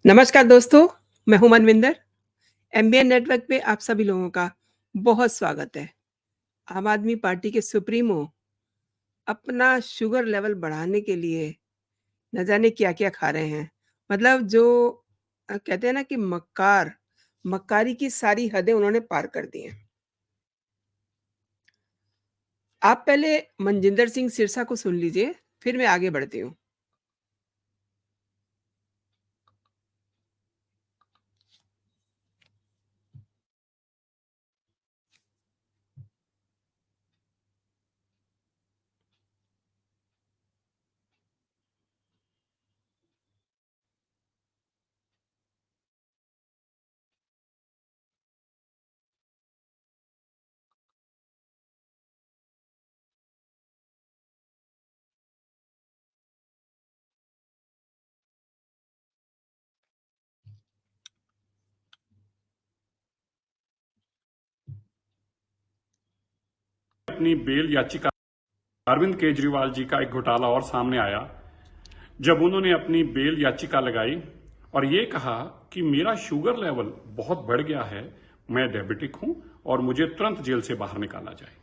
नमस्कार दोस्तों, मैं हूँ मनविंदर। एमबीएन नेटवर्क पे आप सभी लोगों का बहुत स्वागत है। आम आदमी पार्टी के सुप्रीमो अपना शुगर लेवल बढ़ाने के लिए न जाने क्या-क्या खा रहे हैं। मतलब जो कहते हैं ना कि मक्कारी की सारी हदें उन्होंने पार कर दी हैं। आप पहले मनजिंदर सिंह सिरसा को सुन लीजिए, फिर मैं आगे बढ़ती हूँ। अपनी बेल याचिका अरविंद केजरीवाल जी का एक घोटाला और सामने आया जब उन्होंने अपनी बेल याचिका लगाई और ये कहा कि मेरा शुगर लेवल बहुत बढ़ गया है, मैं डायबिटिक हूं और मुझे तुरंत जेल से बाहर निकाला जाए।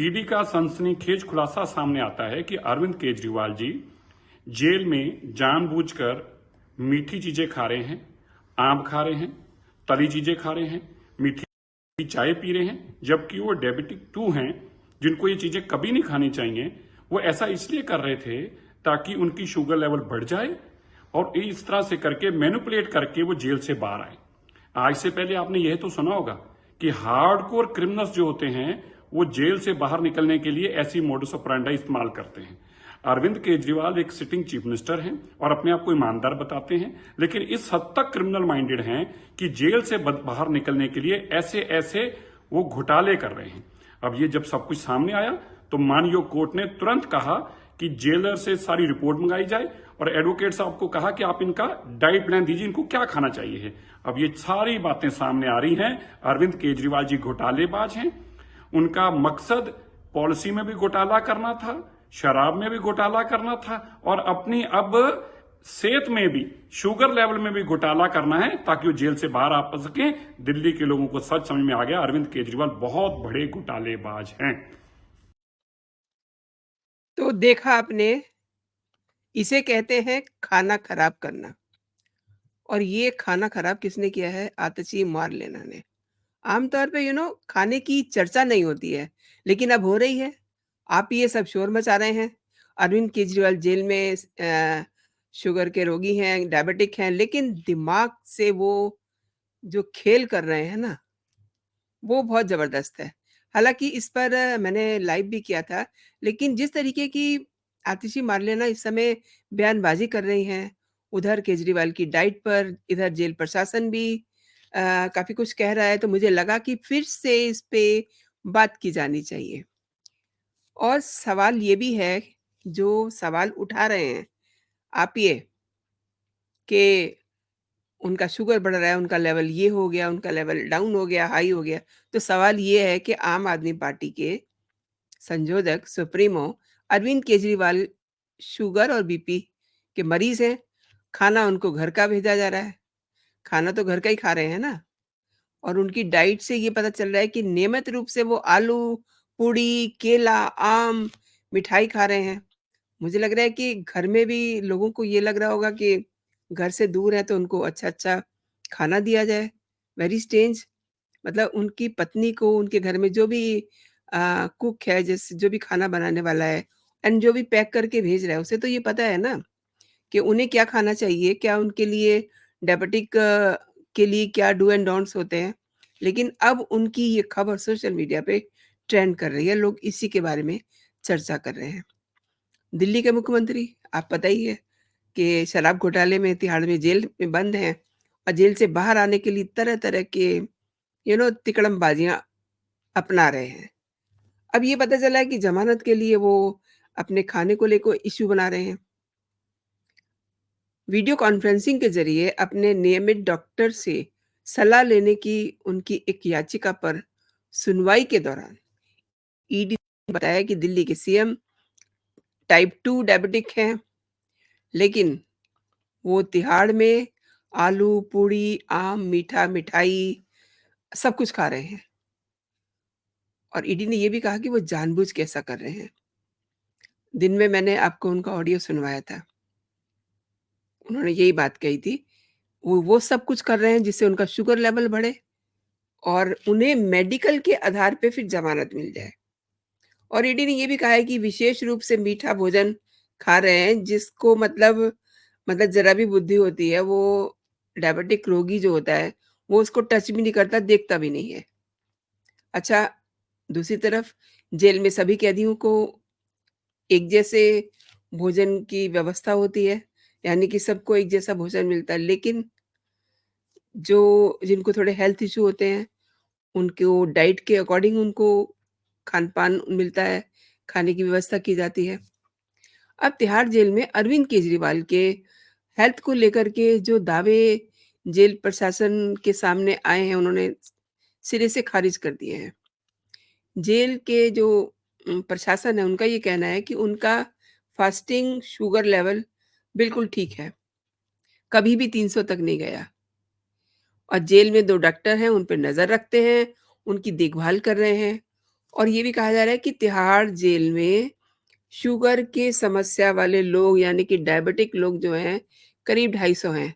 ईडी का सनसनीखेज खुलासा सामने आता है कि अरविंद केजरीवाल जी जेल में जानबूझकर मीठी चीजें खा रहे हैं, आम खा रहे हैं, तली चीजें खा रहे हैं, मीठी चाय पी रहे हैं, जबकि वो डायबिटिक 2 हैं, जिनको ये चीजें कभी नहीं खानी चाहिए। वो ऐसा इसलिए कर रहे थे ताकि उनकी शुगर लेवल बढ़ जाए और इस तरह से करके मैनिपुलेट करके वो जेल से बाहर आए। आज से पहले आपने यह तो सुना होगा कि हार्डकोर क्रिमिनल्स जो होते हैं वो जेल से बाहर निकलने के लिए ऐसी मोडस ऑपरेंडी इस्तेमाल करते हैं। अरविंद केजरीवाल एक सिटिंग चीफ मिनिस्टर हैं और अपने आप को ईमानदार बताते हैं, लेकिन इस हद तक क्रिमिनल माइंडेड हैं कि जेल से बाहर निकलने के लिए ऐसे ऐसे वो घोटाले कर रहे हैं। अब ये जब सब कुछ सामने आया तो मानयोग कोर्ट ने तुरंत कहा कि जेलर से सारी रिपोर्ट मंगाई जाए और एडवोकेट साहब को कहा कि आप इनका डाइट प्लान दीजिए, इनको क्या खाना चाहिए है। अब ये सारी बातें सामने आ रही हैं। अरविंद केजरीवाल जी घोटालेबाज हैं। उनका मकसद पॉलिसी में भी घोटाला करना था, शराब में भी घोटाला करना था और अपनी अब सेहत में भी, शुगर लेवल में भी घोटाला करना है ताकि वो जेल से बाहर आ सके। दिल्ली के लोगों को सच समझ में आ गया, अरविंद केजरीवाल बहुत बड़े घोटालेबाज हैं। तो देखा आपने, इसे कहते हैं खाना खराब करना। और ये खाना खराब किसने किया है? आतिशी मार्लेना ने। आम तौर पे खाने की चर्चा नहीं होती है, लेकिन अब हो रही है। आप ये सब शोर मचा रहे हैं। अरविंद केजरीवाल जेल में शुगर के रोगी हैं, डायबिटिक हैं, लेकिन दिमाग से वो जो खेल कर रहे हैं ना, वो बहुत ज़बरदस्त है। हालाँकि इस पर मैंने लाइव भी किया था, लेकिन जिस तरीके की आतिशी मार्लेना इस समय बयानबाज़ी कर रही हैं, उधर केजरीवाल की डाइट पर, इधर जेल प्रशासन भी काफ़ी कुछ कह रहा है, तो मुझे लगा कि फिर से इस पे बात की जानी चाहिए। और सवाल ये भी है, जो सवाल उठा रहे हैं आप ये, कि उनका शुगर बढ़ रहा है, उनका लेवल ये हो गया, उनका लेवल डाउन हो गया, हाई हो गया। तो सवाल ये है कि आम आदमी पार्टी के संयोजक, सुप्रीमो अरविंद केजरीवाल शुगर और बीपी के मरीज़ हैं। खाना उनको घर का भेजा जा रहा है। खाना तो घर का ही खा रहे हैं ना। और उनकी डाइट से ये पता चल रहा है कि नियमित रूप से वो आलू, पूड़ी, केला, आम, मिठाई खा रहे हैं। मुझे लग रहा है कि घर में भी लोगों को ये लग रहा होगा कि घर से दूर है तो उनको अच्छा-अच्छा खाना दिया जाए। Very strange. मतलब उनकी पत्नी को उनके घर में जो भी कुक है, जैसे जो भी खाना बनाने वाला है एंड जो भी पैक करके भेज रहा है, उसे तो ये पता है ना कि उन्हें क्या खाना चाहिए, क्या उनके लिए डायबिटिक के लिए क्या डू एंड डोंट्स होते हैं। लेकिन अब उनकी ये खबर सोशल मीडिया पे ट्रेंड कर रही है, लोग इसी के बारे में चर्चा कर रहे हैं। दिल्ली के मुख्यमंत्री, आप पता ही है कि शराब घोटाले में तिहाड़ में जेल में बंद हैं और जेल से बाहर आने के लिए तरह-तरह के तिकड़मबाजियाँ अपना रहे हैं। अब ये पता चला है कि ज़मानत के लिए वो अपने खाने को लेको इश्यू बना रहे हैं। वीडियो कॉन्फ्रेंसिंग के ज़रिए अपने नियमित डॉक्टर से सलाह लेने की उनकी एक याचिका पर सुनवाई के दौरान ईडी ने बताया कि दिल्ली के सीएम टाइप 2 डायबिटिक हैं, लेकिन वो तिहाड़ में आलू, पूड़ी, आम, मीठा, मिठाई सब कुछ खा रहे हैं। और ईडी ने ये भी कहा कि वो जानबूझ के ऐसा कर रहे हैं। दिन में मैंने आपको उनका ऑडियो सुनवाया था। उन्होंने यही बात कही थी। वो सब कुछ कर रहे हैं जिससे उनका शुगर लेवल बढ़े और उन्हें मेडिकल के आधार पे फिर ज़मानत मिल जाए। और ईडी ने ये भी कहा है कि विशेष रूप से मीठा भोजन खा रहे हैं जिसको मतलब ज़रा भी बुद्धि होती है, वो डायबिटिक रोगी जो होता है, वो उसको टच भी नहीं करता, देखता भी नहीं है। अच्छा, दूसरी तरफ जेल में सभी कैदियों को एक जैसे भोजन की व्यवस्था होती है, यानी कि सबको एक जैसा भोजन मिलता है, लेकिन जो जिनको थोड़े हेल्थ इश्यू होते हैं, उनको डाइट के अकॉर्डिंग उनको खान-पान मिलता है, खाने की व्यवस्था की जाती है। अब तिहाड़ जेल में अरविंद केजरीवाल के हेल्थ को लेकर के जो दावे जेल प्रशासन के सामने आए हैं, उन्होंने सिरे से खारिज कर दिए हैं। जेल के जो प्रशासन है, उनका ये कहना है कि उनका फास्टिंग शुगर लेवल बिल्कुल ठीक है, कभी भी 300 तक नहीं गया और जेल में 2 डॉक्टर हैं, उन पे नज़र रखते हैं, उनकी देखभाल कर रहे हैं और ये भी कहा जा रहा है कि तिहाड़ जेल में शुगर के समस्या वाले लोग यानी कि डायबिटिक लोग जो हैं, करीब 250 हैं,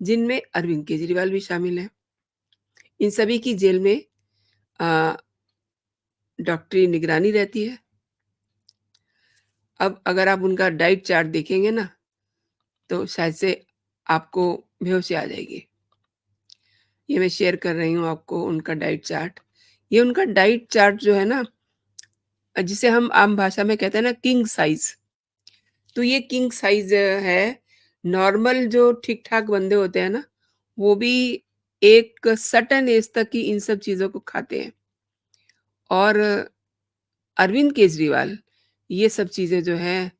जिनमें अरविंद केजरीवाल भी शामिल हैं। इन सभी की जेल में अ, डॉक्टरी निगरानी रहती है। अब अगर आप उनका डाइट चार्ट देखेंगे ना, तो शायद से आपको बेहोशी आ जाएगी। ये मैं शेयर कर रही हूँ आपको उनका डाइट चार्ट। ये उनका डाइट चार्ट जो है ना जिसे हम आम भाषा में कहते हैं ना किंग साइज़, तो ये किंग साइज़ है। नॉर्मल जो ठीक-ठाक बंदे होते हैं ना, वो भी एक सर्टेन ऐज तक ही इन सब चीज़ों को खाते हैं और अरविंद केजरीवाल ये सब चीज़ें जो हैं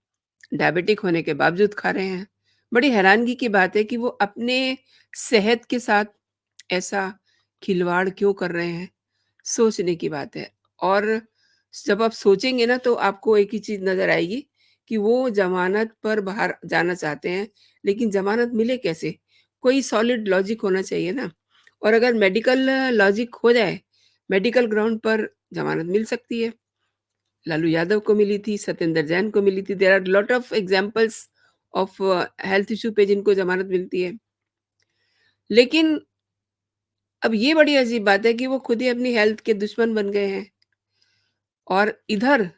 डायबिटिक होने के बावजूद खा रहे हैं। बड़ी हैरानगी की बात है कि वो अपने सेहत के साथ ऐसा खिलवाड़ क्यों कर रहे हैं, सोचने की बात है। और जब आप सोचेंगे ना तो आपको एक ही चीज़ नज़र आएगी कि वो ज़मानत पर बाहर जाना चाहते हैं, लेकिन ज़मानत मिले कैसे? कोई सॉलिड लॉजिक होना चाहिए ना। और अगर मेडिकल लॉजिक हो जाए, मेडिकल ग्राउंड पर ज़मानत मिल सकती है। लालू यादव को मिली थी, सत्येंद्र जैन को मिली थी। There are lot of examples of health issue पे जिनको ज़मानत मिलती है। लेकिन अब ये बड़ी अजीब बात है कि वो खुद ही अपनी हेल्थ के दुश्मन बन गए हैं और इधर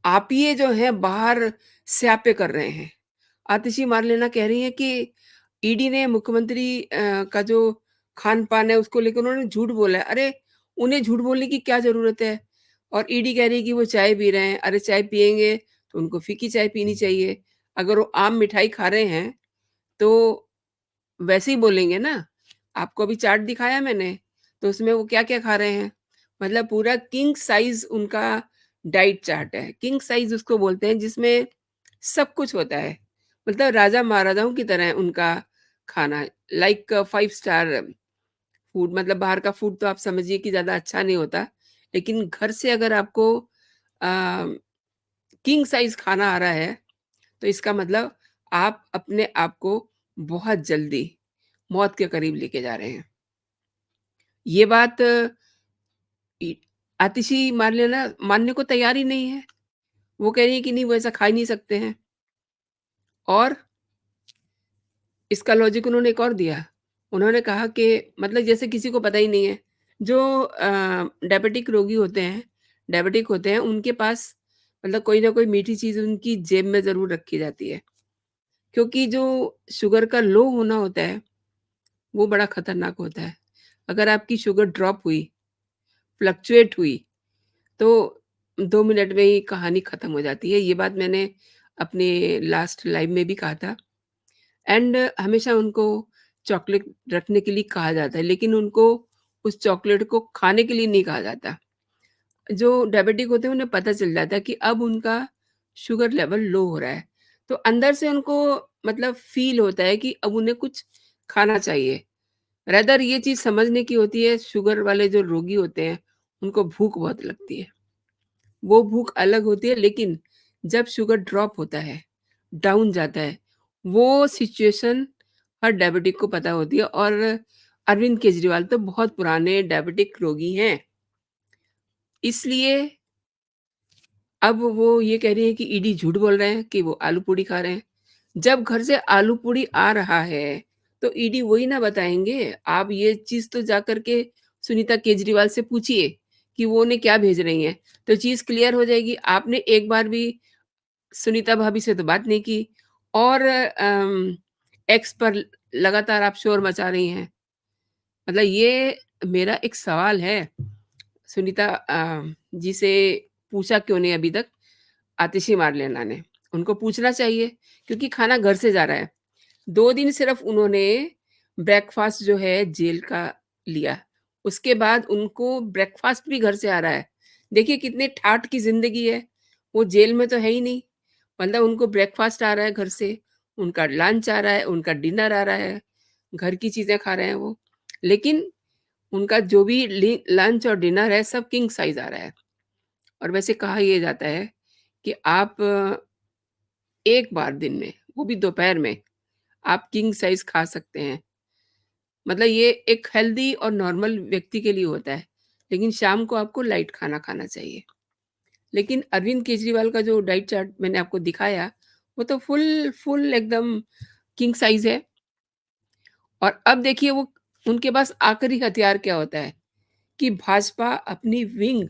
आप ये जो है बाहर स्यापे कर रहे हैं। आतिशी मार्लेना कह रही हैं कि ईडी ने मुख्यमंत्री का जो खान-पान है उसको लेकर उन्होंने झूठ बोला है। अरे! उन्हें झूठ बोलने की क्या ज़रूरत है? और ईडी कह रही है कि वो चाय पी रहे हैं। अरे! चाय पिएँगे तो उनको फीकी चाय पीनी चाहिए। अगर वो आम मिठाई खा रहे हैं तो वैसे ही बोलेंगे ना। आपको अभी चार्ट दिखाया मैंने, तो उसमें वो क्या-क्या खा रहे हैं। मतलब पूरा किंग साइज़ उनका डाइट चार्ट है। किंग साइज़ उसको बोलते हैं जिसमें सब कुछ होता है। मतलब राजा-महाराजाओं की तरह है उनका खाना, लाइक 5 स्टार फूड। मतलब बाहर का फूड तो आप समझिए कि ज़्यादा अच्छा नहीं होता, लेकिन घर से अगर आपको अ, किंग साइज़ खाना आ रहा है, तो इसका मतलब आप अपने आप को बहुत जल्दी मौत के करीब लेके जा रहे हैं। ये बात इ आतिशी मार्लेना मानने को तैयार ही नहीं है। वो कह रही है कि नहीं वो ऐसा खा ही नहीं सकते हैं और इसका लॉजिक उन्होंने एक और दिया। उन्होंने कहा कि मतलब जैसे किसी को पता ही नहीं है। जो डायबिटिक रोगी होते हैं, डायबिटिक होते हैं, उनके पास मतलब कोई ना कोई मीठी चीज़ उनकी जेब में ज़रूर रखी जाती है। क्योंकि जो शुगर का लो होना होता है, वो बड़ा खतरनाक होता है। अगर आपकी शुगर ड्रॉप हुई, फ्लक्चुएट हुई, तो 2 मिनट में ही कहानी खत्म हो जाती है। ये बात मैंने अपने लास्ट लाइव में भी कहा था। एंड हमेशा उनको चॉकलेट रखने के लिए कहा जाता है, लेकिन उनको उस चॉकलेट को खाने के लिए नहीं कहा जाता। जो डायबिटिक होते हैं उन्हें पता चल जाता है कि अब उनका शुगर लेवल लो हो रहा है, तो अंदर से उनको मतलब फ़ील होता है कि अब उन्हें कुछ खाना चाहिए। रादर ये चीज़ समझने की होती है, शुगर वाले जो रोगी होते हैं, उनको भूख बहुत लगती है। वो भूख अलग होती है, लेकिन जब शुगर ड्रॉप होता है, डाउन जाता है, वो सिचुएशन हर डायबिटिक को पता होती है और अरविंद केजरीवाल तो बहुत पुराने डायबिटिक रोगी हैं। इसलिए अब वो ये कह रही हैं कि ईडी झूठ बोल रहे हैं कि वो आलू पूड़ी खा रहे हैं। जब घर से आलू पूड़ी आ रहा है, तो ईडी वही ना बताएँगे। आप ये चीज़ तो जाकर के सुनीता केजरीवाल से पूछिए कि वो उन्हें क्या भेज रही हैं, तो चीज़ क्लियर हो जाएगी। आपने एक बार भी सुनीता भाभी से तो बात नहीं की और एक्स पर लगातार आप शोर मचा रही हैं। मतलब ये मेरा एक सवाल है, सुनीता जी से पूछा क्यों नहीं अभी तक आतिशी मारलेना ने? उनको पूछना चाहिए क्योंकि खाना घर से जा रहा है। 2 दिन सिर्फ़ उन्होंने ब्रेकफ़ास्ट जो है जेल का लिया, उसके बाद उनको ब्रेकफ़ास्ट भी घर से आ रहा है। देखिए कितने ठाठ की ज़िंदगी है, वो जेल में तो है ही नहीं, मतलब उनको ब्रेकफ़ास्ट आ रहा है घर से, उनका लंच आ रहा है, उनका डिनर आ रहा है, घर की चीज़ें खा रहे हैं वो। लेकिन उनका जो भी लंच और डिनर है सब किंग साइज़ आ रहा है और वैसे कहा ये जाता है कि आप एक बार दिन में, वो भी दोपहर में, आप किंग साइज़ खा सकते हैं। मतलब ये एक हेल्दी और नॉर्मल व्यक्ति के लिए होता है, लेकिन शाम को आपको लाइट खाना खाना चाहिए। लेकिन अरविंद केजरीवाल का जो डाइट चार्ट मैंने आपको दिखाया, वो तो फुल फुल एकदम किंग साइज़ है और अब देखिए वो उनके पास आखिरी हथियार क्या होता है कि भाजपा अपनी विंग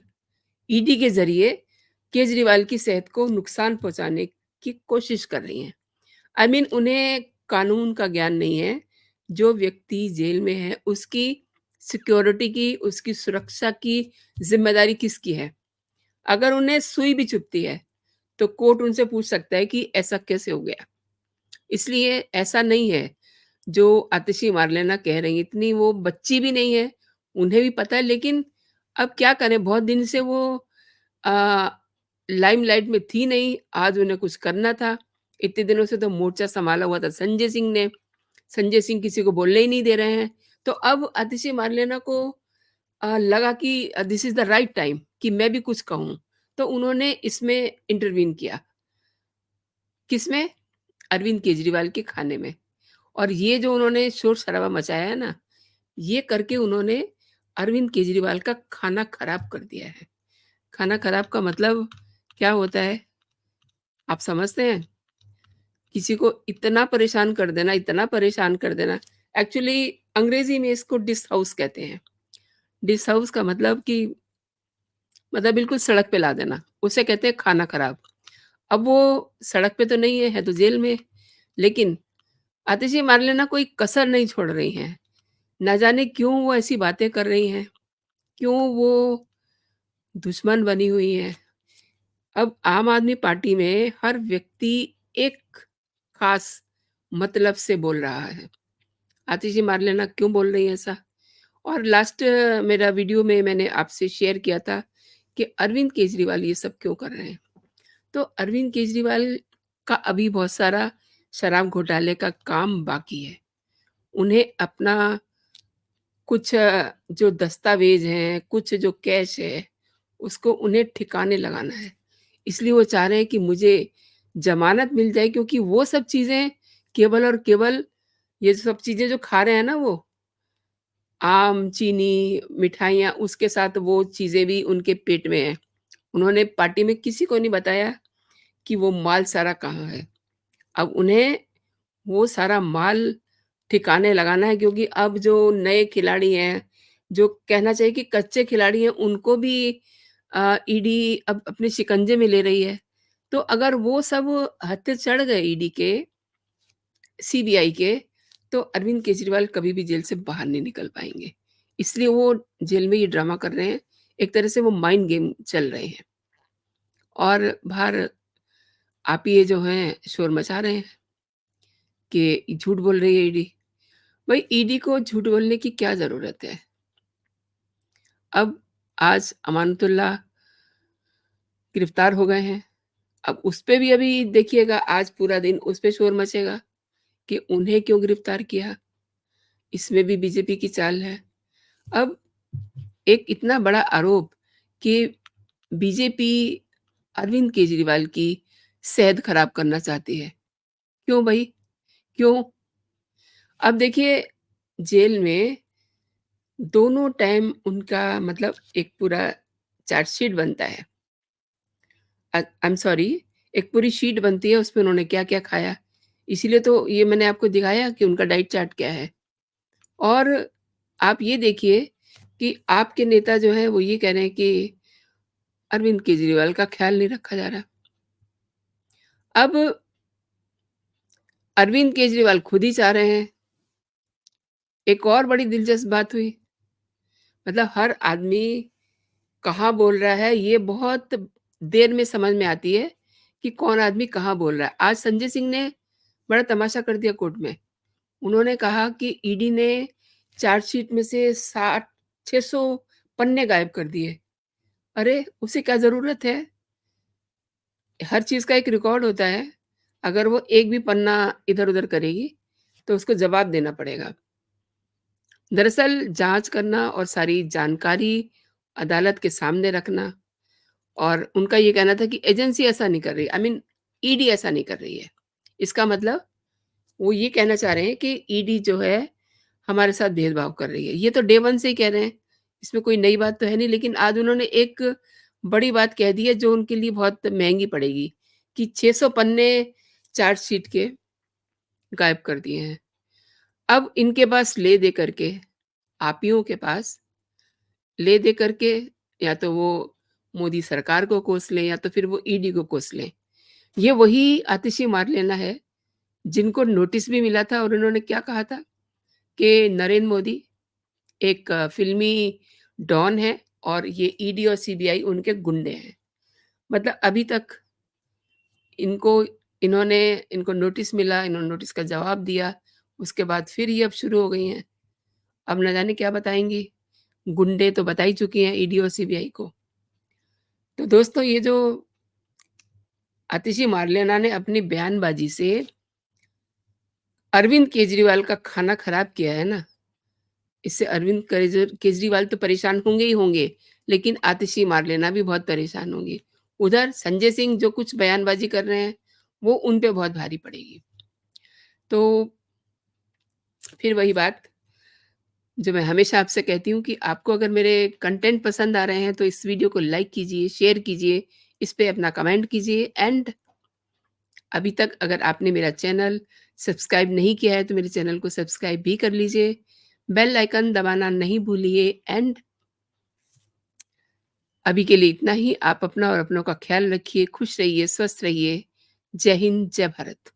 ईडी के ज़रिए केजरीवाल की सेहत को नुकसान पहुँचाने की कोशिश कर रही हैं। आई मीन उन्हें कानून का ज्ञान नहीं है। जो व्यक्ति जेल में है उसकी सिक्योरिटी की, उसकी सुरक्षा की ज़िम्मेदारी किसकी है? अगर उन्हें सुई भी चुभती है, तो कोर्ट उनसे पूछ सकता है कि ऐसा कैसे हो गया? इसलिए ऐसा नहीं है, जो आतिशी मारलेना कह रही हैं, इतनी वो बच्ची भी नहीं है, उन्हें भी पता है लेकिन अब क्या करें बहुत दिन से वो अ, लाइमलाइट में थी नहीं, आज उन्हें कुछ करना था। इतने दिनों से तो मोर्चा सँभाला हुआ था संजय सिंह ने, संजय सिंह किसी को बोलने ही नहीं दे रहे हैं। तो अब आतिशी मारलेना को लगा कि this is the right time कि मैं भी कुछ कहूँ, तो उन्होंने इसमें इंटरवीन किया। किसमें? अरविंद केजरीवाल के खाने में और ये जो उन्होंने शोर-शराबा मचाया है ना, ये करके उन्होंने अरविंद केजरीवाल का खाना खराब कर दिया है। खाना खराब का मतलब क्या होता है, आप समझते हैं? किसी को इतना परेशान कर देना, एक्चुअली अंग्रेज़ी में इसको डिस हाउस कहते हैं। डिस हाउस का मतलब कि मतलब बिल्कुल सड़क पे ला देना, उसे कहते हैं खाना खराब। अब वो सड़क पे तो नहीं है, है तो जेल में, लेकिन आतिशी मारलेना कोई कसर नहीं छोड़ रही हैं। ना जाने क्यों वो ऐसी बातें कर रही हैं, क्यों वो दुश्मन बनी हुई हैं। अब आम आदमी पार्टी में हर व्यक्ति एक ख़ास मतलब से बोल रहा है। आतिशी मारलेना क्यों बोल रही हैं ऐसा? और लास्ट मेरा वीडियो में मैंने आपसे शेयर किया था कि अरविंद केजरीवाल ये सब क्यों कर रहे हैं। तो अरविंद केजरीवाल का अभी बहुत सारा शराब घोटाले का काम बाकी है। उन्हें अपना कुछ जो दस्तावेज़ हैं, कुछ जो कैश है, उसको उन्हें ठिकाने लगाना है। इसलिए वो चाह रहे हैं कि मुझे ज़मानत मिल जाए क्योंकि वो सब चीज़ें केवल और केवल ये सब चीज़ें जो खा रहे हैं ना वो, आम, चीनी, मिठाइयाँ, उसके साथ वो चीज़ें भी उनके पेट में हैं। उन्होंने पार्टी में किसी को नहीं बताया कि वो माल सारा कहाँ है। अब उन्हें वो सारा माल ठिकाने लगाना है क्योंकि अब जो नए खिलाड़ी हैं, जो कहना चाहिए कि कच्चे खिलाड़ी हैं, उनको भी ईडी अब अपने शिकंजे में ले रही है। तो अगर वो सब हत्थे चढ़ गए ईडी के, सीबीआई के, तो अरविंद केजरीवाल कभी भी जेल से बाहर नहीं निकल पाएँगे। इसलिए वो जेल में ये ड्रामा कर रहे हैं। एक तरह से वो माइंड गेम चल रहे हैं और बाहर आप ये जो हैं शोर मचा रहे हैं कि झूठ बोल रही है ईडी। भाई ईडी को झूठ बोलने की क्या ज़रूरत है? अब आज अमानतुल्लाह गिरफ्तार हो गए हैं। अब उस पे भी अभी देखिएगा आज पूरा दिन उस पे शोर मचेगा कि उन्हें क्यों गिरफ्तार किया? इसमें भी बीजेपी की चाल है। अब एक इतना बड़ा आरोप कि बीजेपी अरविंद केजरीवाल की सेहत खराब करना चाहती है। क्यों भई? क्यों? अब देखिए, जेल में दोनों टाइम उनका मतलब एक पूरा चार्जशीट बनता है। आई एम सॉरी, एक पूरी शीट बनती है, उसमें उन्होंने क्या-क्या खाया। इसीलिए तो ये मैंने आपको दिखाया कि उनका डाइट चार्ट क्या है। और आप ये देखिए कि आपके नेता जो हैं, वो ये कह रहे हैं कि अरविंद केजरीवाल का ख़्याल नहीं रखा जा रहा। अब अरविंद केजरीवाल खुद ही चाह रहे हैं। एक और बड़ी दिलचस्प बात हुई, मतलब हर आदमी कहाँ बोल रहा है, ये बहुत देर में समझ में आती है कि कौन आदमी कहाँ बोल रहा है। आज संजय सिंह ने बड़ा तमाशा कर दिया कोर्ट में। उन्होंने कहा कि ईडी ने चार्जशीट में से 60 600 पन्ने गायब कर दिए। अरे! उसे क्या ज़रूरत है? हर चीज़ का एक रिकॉर्ड होता है। अगर वो एक भी पन्ना इधर-उधर करेगी, तो उसको जवाब देना पड़ेगा। दरअसल जाँच करना और सारी जानकारी अदालत के सामने रखना, और उनका ये कहना था कि एजेंसी ऐसा नहीं कर रही, आई मीन ईडी ऐसा नहीं कर रही है। इसका मतलब वो ये कहना चाह रहे हैं कि ईडी जो है, हमारे साथ भेदभाव कर रही है। ये तो डे 1 से ही कह रहे हैं, इसमें कोई नई बात तो है नहीं, लेकिन आज उन्होंने एक बड़ी बात कह दी है जो उनके लिए बहुत महँगी पड़ेगी, कि 600 पन्ने चार्जशीट के गायब कर दिए हैं। अब इनके पास ले दे करके, आपियों के पास ले दे करके, या तो वो मोदी सरकार को कोस लें, या तो फिर वो ईडी को कोस लें। ये वही आतिशी मारलेना है, जिनको नोटिस भी मिला था, और उन्होंने क्या कहा था कि नरेंद्र मोदी एक फ़िल्मी डॉन है और ये ईडी और सीबीआई उनके गुंडे हैं। मतलब अभी तक इनको इन्होंने इनको नोटिस मिला, इन्होंने नोटिस का जवाब दिया, उसके बाद फिर ये अब शुरू हो गई हैं। अब न जाने क्या बताएँगी, गुंडे तो बता ही चुकी हैं ईडी और सीबीआई को। तो दोस्तों, ये जो आतिशी मारलेना ने अपनी बयानबाज़ी से अरविंद केजरीवाल का खाना खराब किया है ना, इससे अरविंद केजरीवाल तो परेशान होंगे ही होंगे, लेकिन आतिशी मारलेना भी बहुत परेशान होंगी। उधर संजय सिंह जो कुछ बयानबाज़ी कर रहे हैं, वो उन पे बहुत भारी पड़ेगी। तो फिर वही बात, जो मैं हमेशा आपसे कहती हूँ कि आपको अगर मेरे कंटेंट पसंद आ रहे हैं, तो इस वीडियो को लाइक कीजिए, शेयर कीजिए, इस पे अपना कमेंट कीजिए, एंड अभी तक अगर आपने मेरा चैनल सब्सक्राइब नहीं किया है, तो मेरे चैनल को सब्सक्राइब भी कर लीजिए। बेल आइकन दबाना नहीं भूलिए, एंड अभी के लिए इतना ही। आप अपना और अपनों का ख़्याल रखिए, खुश रहिए, स्वस्थ रहिए। जय हिंद, जय भारत।